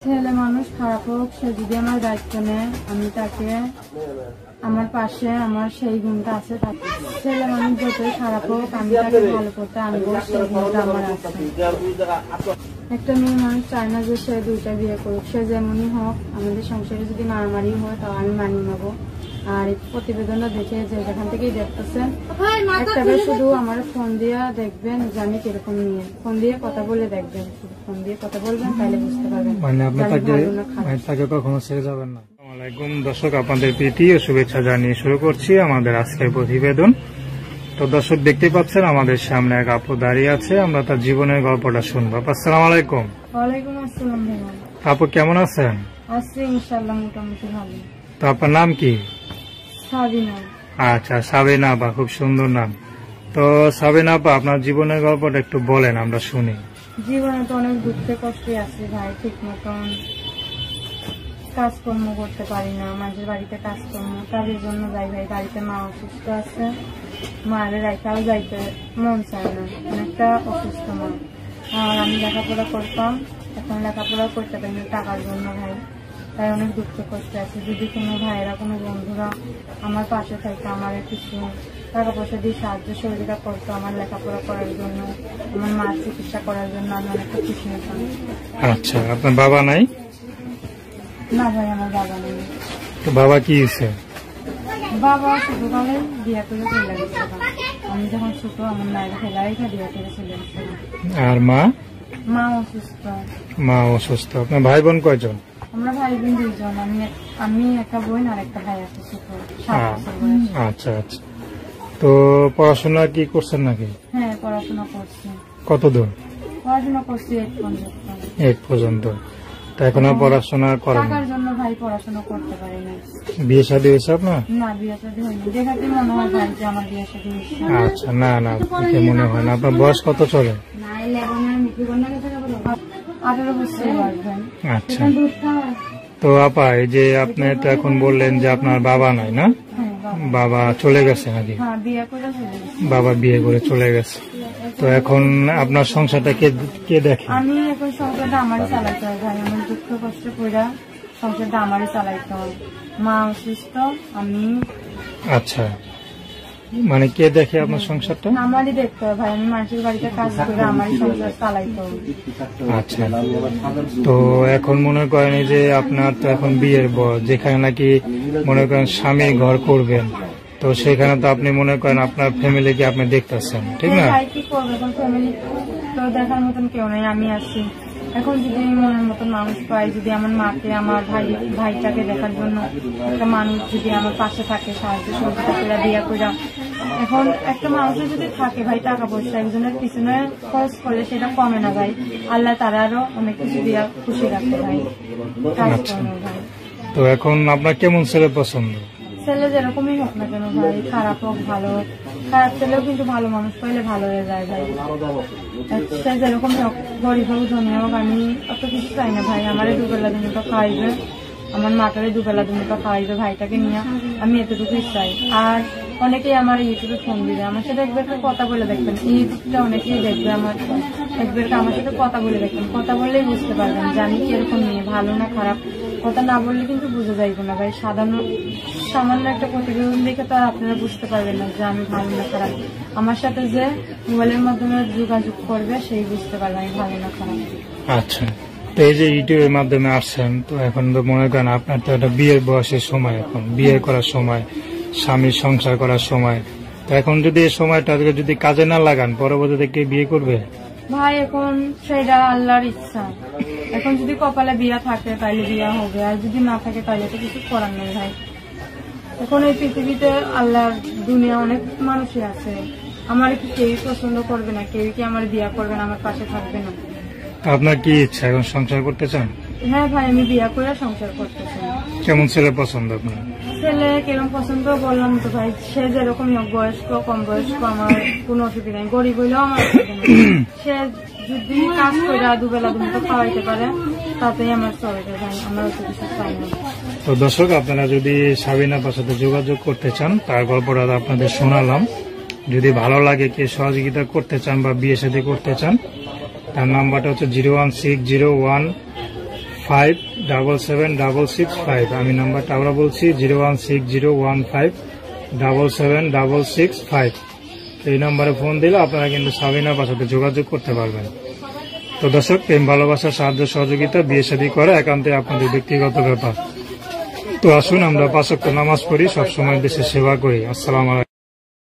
ছেলে মানুষ খারাপ হোক, সে যদি আমার দায়িত্ব নেয়, আমি তাকে আমার পাশে আমার সেই গুণটা আছে। ছেলে মানুষ যতই খারাপ হোক, আমি তাকে ভালো করতে আনবো, সেই গুণটা আমার আছে। একটা মেয়ে মানুষ চায় না যে সে দুইটা বিয়ে করুক, সে যেমনই হোক। আমাদের সংসারে যদি মারামারি হয় তাও আমি মানিয়ে নেবো। আর এই প্রতিবেদনটা দেখে যে যেখান থেকেই দেখতেছেন, একটা শুধু আমার ফোন দিয়ে দেখবেন যে আমি কিরকম নিয়ে, ফোন দিয়ে কথা বলে দেখবেন, ফোন দিয়ে কথা বলবেন, তাহলে বুঝতে পারবেন। মানে আপনি তাকে কখনো ছেড়ে যাবেন না। আসসালামু আলাইকুম দর্শক, আপনাদের প্রীতি ও শুভেচ্ছা জানিয়ে শুরু করছি আমাদের আজকের প্রতিবেদন। তো দর্শক দেখতে পাচ্ছেন আমাদের সামনে এক আপু দাঁড়িয়ে আছে, আমরা তার জীবনের গল্পটা শুনবো। আসসালামু আলাইকুম। ওয়ালাইকুম আসসালাম। আপু কেমন আছেন? আছি ইনশাআল্লাহ, মোটামুটি ভালো। তো আপনার নাম কি? সাবিনা। আচ্ছা, সাবিনা আপা, খুব সুন্দর নাম। তো সাবিনা আপা, আপনার জীবনের গল্পটা একটু বলেন, আমরা শুনি। জীবনে তো অনেক দুঃখে কষ্টে আছে ভাই, ঠিক মতন কাজকর্ম করতে পারি না, মাঝের বাড়িতে কাজকর্ম কাজের জন্য যাই ভাই। বাড়িতে মা অসুস্থ আছে, মায়ের রাইখাও যাইতে মন চায় না, অনেকটা অসুস্থ মা। আর আমি লেখাপড়া করতাম, এখন লেখাপড়া করতে পারি না টাকার জন্য ভাই, তাই অনেক দুঃখ করতে আছে। যদি কোনো ভাইয়েরা, কোনো বন্ধুরা আমার পাশে থাকে, আমার কিছু টাকা পয়সা দিয়ে সাহায্য সহযোগিতা করতো আমার লেখাপড়া করার জন্য, আমার মার চিকিৎসা করার জন্য, আমি অনেকটা খুশি হতাম। আচ্ছা, আপনার বাবা নাই? না ভাই, আমার বাবা নেই। তো বাবা কি হয়েছে? বাবা ছোটকালে বিয়ে করে চলে গেছে, আমি যখন ছোট আমার মায়ের ফেলাই বিয়ে করে চলে গেছে। আর মা? মা অসুস্থ। মা অসুস্থ। আপনার ভাই বোন কয়জন? আমরা ভাই বোন দুইজন, আমি একটা বোন আর একটা ভাই আছে ছোট। আচ্ছা আচ্ছা। তো পড়াশোনা কি করছেন নাকি? হ্যাঁ, পড়াশোনা করছি। কত দূর? পড়াশোনা করছি 8 পর্যন্ত। তো এখনো পড়াশোনা করেন? টাকার জন্য ভাই পড়াশোনা করতে পারি না। বিয়ে শাদী হয়েছে আপনার? না, বিয়ে শাদী হয়নি। দেখাতে মনে হয় ভাই যে আমার বিয়ে শাদী হয়েছে। আচ্ছা, না না, মনে হয় না। আপনার বয়স কত চলে? 18 বছর বয়স ভাই। আচ্ছা। তো আপা, এই যে আপনি তো এখন বললেন যে আপনার বাবা নাই, না? বাবা চলে গেছে নাকি? বাবা বিয়ে করে চলে গেছে। তো এখন আপনার সংসারটা কে দেখে? আমি এখন সংসারটা আমারই চালাইতে হয় ভাই, আমার দুঃখ কষ্ট করে সংসারটা আমারই চালাইতে হয়। মা অসুস্থ, আমি। আচ্ছা, মানে কে দেখে আপনার সংসারটা? আমারই দেখতে হয় ভাই, আমি মানুষের বাড়িতে কাজ করে আমারই সংসার চালাইতে হয়। আচ্ছা, তো এখন মনে করেন যে আপনার তো এখন বিয়ের বয়স, যেখানে নাকি মনে করেন স্বামী ঘর করবেন, তো সেখানে তো আপনি মনে করেন আপনার ফ্যামিলিকে আপনি দেখতেছেন, ঠিক না? কি করবো, এখন ফ্যামিলি তো দেখার মতন কেউ নেই, আমি আছি। এখন যদি মনের মতন মানুষ পাই, যদি আমার মাকে, আমার ভাইটাকে দেখার জন্য একটা মানুষ যদি আমার পাশে থাকে, সাহায্য সহযোগিতা করে বিয়ে করে, এখন একটা মানুষের যদি থাকে ভাই টাকা পয়সা, একজনের পিছনে খরচ করলে সেটা কমে না ভাই। আল্লাহ তারা আরো অনেক কিছু দিয়ে খুশি রাখতে ভাই, কাজ করবো ভাই। তো এখন আপনার কেমন ছেলে পছন্দ? ছেলে যেরকমই হোক না কেন ভাই, খারাপ হোক ভালো হোক, খারাপ ছেলেও কিন্তু ভালো মানুষ পাইলে ভালো হয়ে যায় ভাই। সে যেরকম হোক, গরিব হোক ধনী হোক, আমি অত কিছু চাই না ভাই। আমারে দুবেলা দুমুঠো খাওয়াইবে, আমার মাটারে দুবেলা দুমুঠো খাওয়াইবে, ভাইটাকে নিয়ে আমি এতটুকুই চাই। আর অনেকেই আমার ইউটিউবে ফোন দিবে, আমার সাথে একবার কথা বলে দেখবেন, ইউটিউবটা অনেকেই দেখবে, আমার একবার আমার সাথে কথা বলে দেখবেন, কথা বললেই বুঝতে পারবেন যে আমি কিরকম নিয়ে, ভালো না খারাপ। কথা না বললে কিন্তু বুঝে যাইব না ভাই। সামান্য একটা প্রতিবেদন দেখে তো আর আপনারা বুঝতে পারবেন না যে আমি ভালো না খারাপ। আমার সাথে যে মোবাইলের মাধ্যমে যোগাযোগ করবে সেই বুঝতে পারবে আমি ভালো না খারাপ। আচ্ছা, তো এই যে ইউটিউবের মাধ্যমে আসছেন, তো এখন তো মনে করেন আপনার তো একটা বিয়ের বয়সের সময়, এখন বিয়ে করার সময়, স্বামীর সংসার করার সময়। তো এখন যদি এই সময়টা যদি কাজে না লাগান, পরবর্তীতে কে বিয়ে করবে? ভাই এখন সেটা আল্লাহর ইচ্ছা। এখন যদি কপালে বিয়া থাকে তাইলে বিয়া হবে, আর যদি না থাকে তাইলে তো কিছু করার নেই ভাই। এখন এই পৃথিবীতে আল্লাহর দুনিয়া অনেক মানুষই আছে, আমার কি কেউই পছন্দ করবে না, কেউ কি আমার বিয়া করবে না, আমার পাশে থাকবে না। আপনার কি ইচ্ছা, এখন সংসার করতে চান? হ্যাঁ ভাই, আমি বিয়া করে সংসার করতে চাই। কেমন ছেলে পছন্দ আপনার? ছেলে কেরম পছন্দ বললাম তো ভাই, সে যেরকম বয়স্ক কম বয়স্ক আমার কোনো অসুবিধা নেই, গরিব হইলেও আমার অসুবিধা নেই। সে যদি কাজ করে দুবেলা দুমুঠো খাওয়াইতে পারে তাতেই আমার চলে যায় ভাই, আমার অত কিছু চাই না। তো দর্শক, আপনারা যদি সাবিনা আপার সাথে যোগাযোগ করতে চান, তার গল্পটা আপনাদের শোনালাম। যদি ভালো লাগে, কে সহযোগিতা করতে চান বা বিয়ে শাদী করতে চান, তার নাম্বারটা হচ্ছে 01601 01675776665। আমি নাম্বারটা আবার বলছি 01601577665। এই নাম্বারে ফোন দিলে আপনারা কিন্তু সাবিনার সাথে যোগাযোগ করতে পারবেন। তো দর্শক, প্রেম ভালোবাসা সাহায্য সহযোগিতা বিয়ে শাদী করা একান্তই আপনাদের ব্যক্তিগত ব্যাপার। তো আসুন আমরা 5 ওয়াক্ত নামাজ পড়ি, সবসময় দেশের সেবা করি। আসসালামু আলাইকুম।